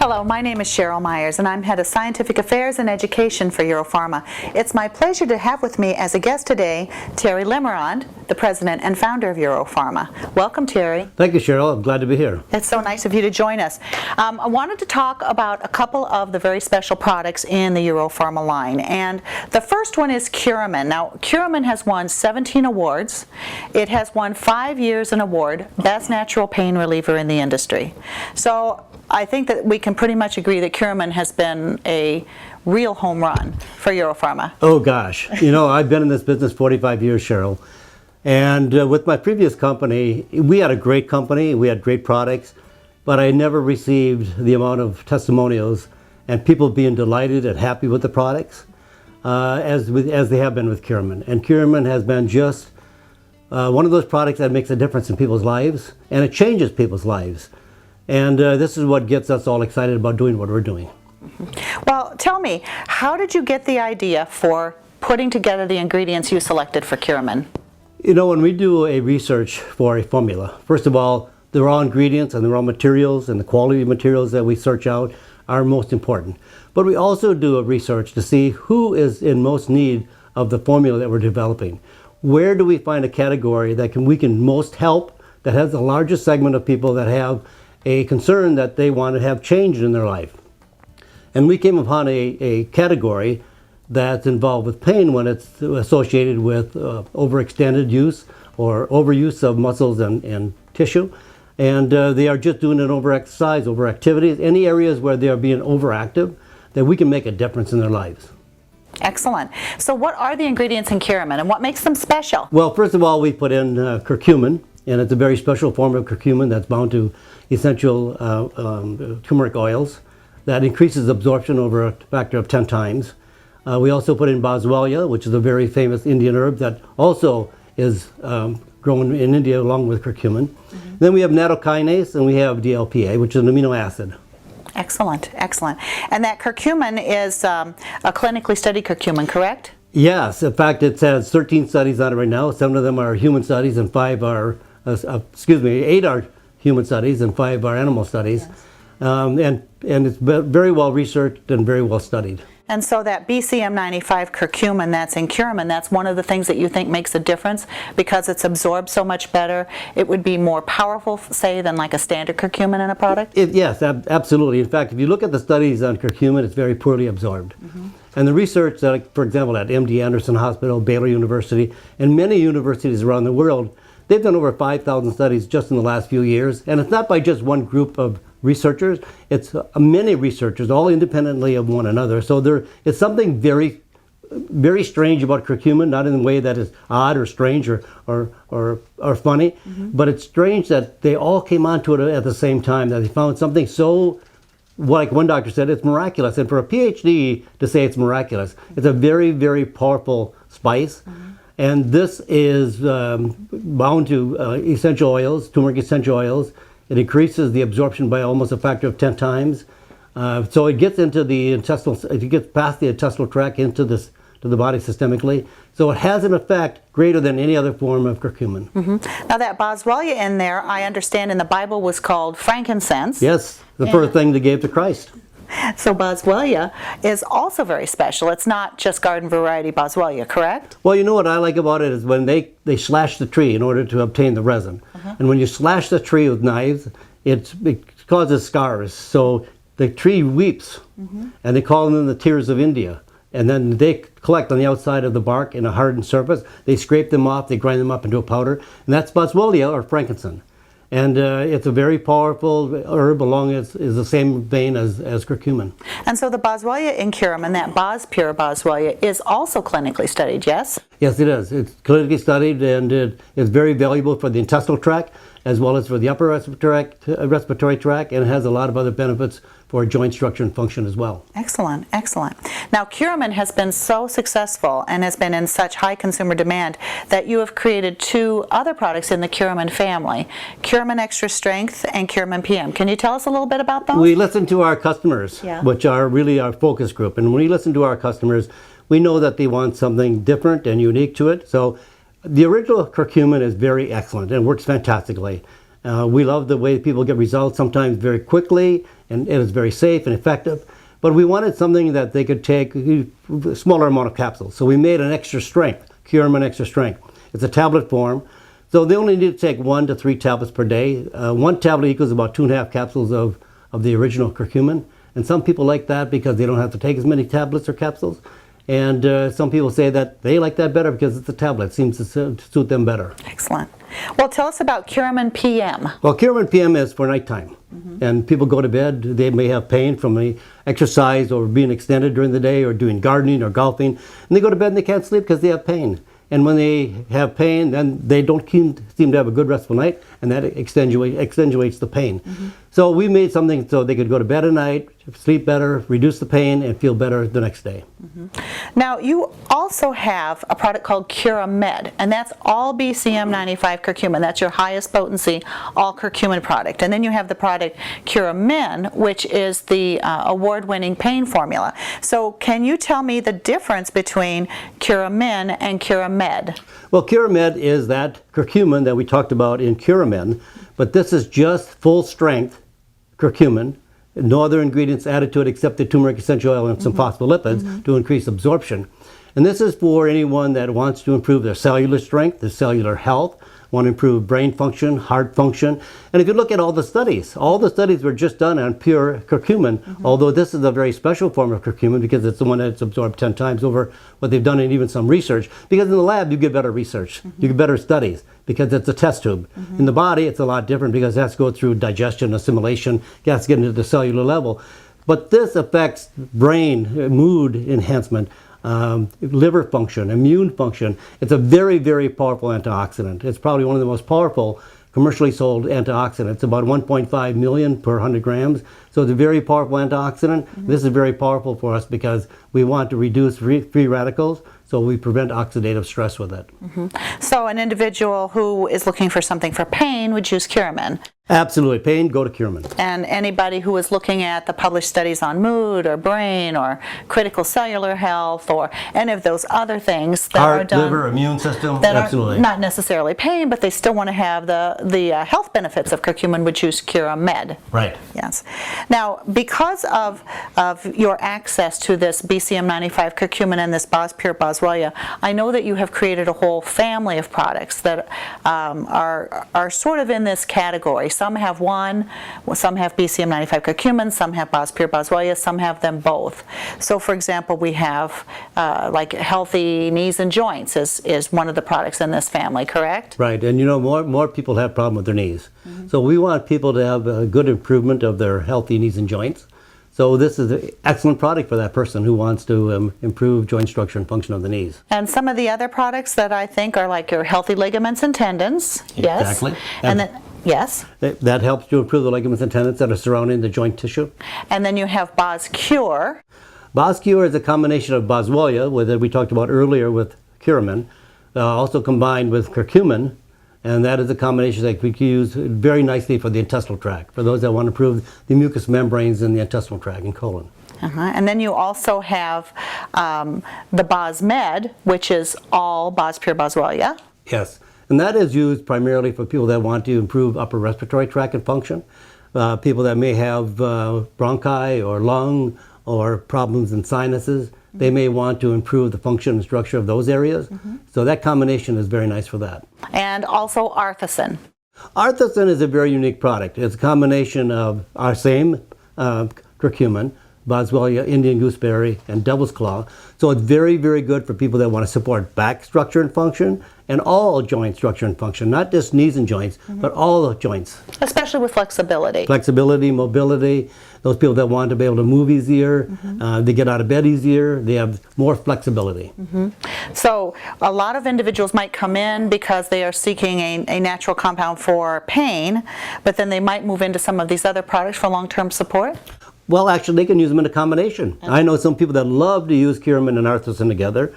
Hello, my name is Cheryl Myers, and I'm Head of Scientific Affairs and Education for Europharma. It's my pleasure to have with me as a guest today, Terry Lemerond, the President and Founder of Europharma. Welcome, Terry. Thank you, Cheryl. I'm glad to be here. It's so nice of you to join us. I wanted to talk about a couple of the very special products in the Europharma line, and the first one is Curamin. Now, Curamin has won 17 awards. It has won 5 years an award, Best Natural Pain Reliever in the industry. So I think that we can pretty much agree that Curamin has been a real home run for Europharma. Oh gosh, you know, I've been in this business 45 years, Cheryl. And with my previous company, we had a great company, we had great products, but I never received the amount of testimonials and people being delighted and happy with the products as they have been with Curamin. And Curamin has been just one of those products that makes a difference in people's lives, and it changes people's lives. And this is what gets us all excited about doing what we're doing. Well, tell me, how did you get the idea for putting together the ingredients you selected for Curamin? You know, when we do a research for a formula, first of all, the raw ingredients and the raw materials and the quality of materials that we search out are most important. But we also do a research to see who is in most need of the formula that we're developing. Where do we find a category that we can most help, that has the largest segment of people that have a concern that they want to have change in their life. And we came upon a category that's involved with pain when it's associated with overextended use or overuse of muscles and tissue. And they are just doing it over exercise, over activities, any areas where they are being overactive, that we can make a difference in their lives. Excellent. So what are the ingredients in Curamin and what makes them special? Well, first of all, we put in curcumin, and it's a very special form of curcumin that's bound to essential turmeric oils that increases absorption over a factor of 10 times. We also put in boswellia, which is a very famous Indian herb that also is grown in India along with curcumin. Then we have nattokinase and we have DLPA, which is an amino acid. Excellent, excellent. And that curcumin is a clinically studied curcumin, correct? Yes, in fact, it has 13 studies on it right now. 7 of them are human studies and 8 are human studies and 5 are animal studies. Yes. And it's very well researched and very well studied. And so that BCM95 curcumin that's in Curamin, that's one of the things that you think makes a difference because it's absorbed so much better. It would be more powerful, say, than like a standard curcumin in a product? Yes, absolutely. In fact, if you look at the studies on curcumin, it's very poorly absorbed. And the research, for example, at MD Anderson Hospital, Baylor University, and many universities around the world, they've done over 5,000 studies just in the last few years. And it's not by just one group of researchers, it's many researchers, all independently of one another. So it's something very, very strange about curcumin, not in a way that is odd or strange or funny, but it's strange that they all came onto it at the same time, that they found something so, like one doctor said, it's miraculous. And for a PhD to say it's miraculous, it's a very, very powerful spice. And this is bound to essential oils, turmeric essential oils. It increases the absorption by almost a factor of 10 times. So it gets into the intestinal, it gets past the intestinal tract into to the body systemically. So it has an effect greater than any other form of curcumin. Now that boswellia in there, I understand in the Bible was called frankincense. Yes, the first thing they gave to Christ. So boswellia is also very special. It's not just garden variety boswellia, correct? Well, you know what I like about it is when they slash the tree in order to obtain the resin. And when you slash the tree with knives, it causes scars. So the tree weeps, and they call them the tears of India. And then they collect on the outside of the bark in a hardened surface. They scrape them off, they grind them up into a powder, and that's boswellia or frankincense. And it's a very powerful herb is the same vein as curcumin. And so the boswellia in Curamin, that pure boswellia, is also clinically studied, yes? Yes, it is. It's clinically studied, and it is very valuable for the intestinal tract as well as for the upper respiratory tract, and it has a lot of other benefits for joint structure and function as well. Excellent, excellent. Now Curamin has been so successful and has been in such high consumer demand that you have created 2 other products in the Curamin family, Curamin Extra Strength and Curamin PM. Can you tell us a little bit about those? We listen to our customers, which are really our focus group. And when we listen to our customers, we know that they want something different and unique to it. So the original curcumin is very excellent and works fantastically. We love the way people get results sometimes very quickly and it is very safe and effective. But we wanted something that they could take a smaller amount of capsules. So we made an extra strength, Curamin extra strength. It's a tablet form. So they only need to take 1 to 3 tablets per day. 1 tablet equals about 2.5 capsules of the original curcumin. And some people like that because they don't have to take as many tablets or capsules. And some people say that they like that better because it's a tablet. It seems to suit them better. Excellent. Well, tell us about Curamin PM. Well, Curamin PM is for nighttime. And people go to bed, they may have pain from the exercise or being extended during the day or doing gardening or golfing. And they go to bed and they can't sleep because they have pain. And when they have pain, then they don't seem to have a good restful night, and that extenuates the pain. So we made something so they could go to bed at night, sleep better, reduce the pain, and feel better the next day. Now, you also have a product called CuraMed, and that's all BCM 95 curcumin. That's your highest potency, all curcumin product. And then you have the product Curamin, which is the award-winning pain formula. So can you tell me the difference between Curamin and CuraMed? Well, CuraMed is that curcumin that we talked about in Curamin, but this is just full-strength curcumin. No other ingredients added to it except the turmeric essential oil and some phospholipids to increase absorption. And this is for anyone that wants to improve their cellular strength, their cellular health, want to improve brain function, heart function. And if you look at all the studies were just done on pure curcumin, although this is a very special form of curcumin because it's the one that's absorbed 10 times over what they've done in even some research. Because in the lab, you get better research, you get better studies because it's a test tube. In the body, it's a lot different because it has to go through digestion, assimilation, it has to get into the cellular level. But this affects brain, mood enhancement, liver function, immune function. It's a very, very powerful antioxidant. It's probably one of the most powerful commercially sold antioxidants. About 1.5 million per 100 grams. So it's a very powerful antioxidant. This is very powerful for us because we want to reduce free radicals, so we prevent oxidative stress with it. So an individual who is looking for something for pain would choose Curamin. Absolutely. Pain, go to Curamin. And anybody who is looking at the published studies on mood or brain or critical cellular health or any of those other things that are Heart, done, liver, immune system, that absolutely. are not necessarily pain, but they still want to have the health benefits of curcumin, would choose CuraMed. Right. Yes. Now, because of your access to this BCM 95 curcumin and this Pure Boswellia, I know that you have created a whole family of products that are sort of in this category. Some have one, some have BCM 95 curcumin, some have Pure Boswellia, some have them both. So for example, we have like healthy knees and joints is one of the products in this family, correct? Right, and you know, more people have problem with their knees. So we want people to have a good improvement of their healthy knees and joints. So this is an excellent product for that person who wants to improve joint structure and function of the knees. And some of the other products that I think are like your healthy ligaments and tendons. Yes. Exactly. And then, yes. That helps to improve the ligaments and tendons that are surrounding the joint tissue. And then you have Cure. Cure is a combination of Boswellia, that we talked about earlier with Curamin, also combined with curcumin. And that is a combination that we can use very nicely for the intestinal tract, for those that want to improve the mucous membranes in the intestinal tract and colon. And then you also have the BosMed, which is all Pure Boswellia. Yes, and that is used primarily for people that want to improve upper respiratory tract and function, people that may have bronchi or lung or problems in sinuses. They may want to improve the function and structure of those areas. So that combination is very nice for that. And also Arthosin. Arthosin is a very unique product. It's a combination of our same curcumin, Boswellia, Indian gooseberry, and devil's claw. So it's very, very good for people that want to support back structure and function and all joint structure and function, not just knees and joints, but all the joints. Especially with flexibility. Flexibility, mobility, those people that want to be able to move easier, they get out of bed easier, they have more flexibility. So a lot of individuals might come in because they are seeking a natural compound for pain, but then they might move into some of these other products for long-term support? Well, actually, they can use them in a combination. I know some people that love to use Curamin and Arthosin together.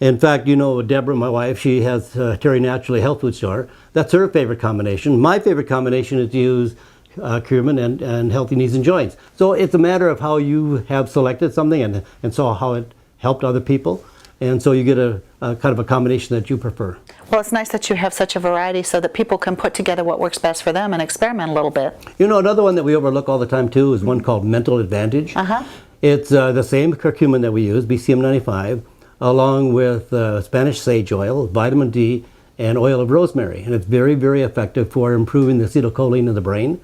In fact, you know, Deborah, my wife, she has Terry Naturally health food store. That's her favorite combination. My favorite combination is to use Curamin and healthy knees and joints. So it's a matter of how you have selected something and saw how it helped other people. And so you get a kind of a combination that you prefer. Well, it's nice that you have such a variety so that people can put together what works best for them and experiment a little bit. You know, another one that we overlook all the time too is one called Mental Advantage. Uh-huh. It's the same curcumin that we use, BCM95, along with Spanish sage oil, vitamin D, and oil of rosemary. And it's very, very effective for improving the acetylcholine in the brain,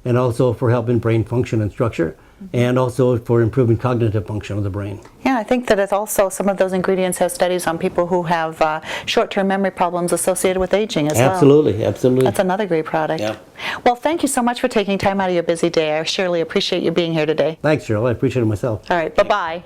and also for helping brain function and structure, and also for improving cognitive function of the brain. Yeah, I think that it's also, some of those ingredients have studies on people who have short-term memory problems associated with aging as well. Absolutely, absolutely. That's another great product. Yeah. Well, thank you so much for taking time out of your busy day. I surely appreciate you being here today. Thanks, Cheryl. I appreciate it myself. All right, bye-bye.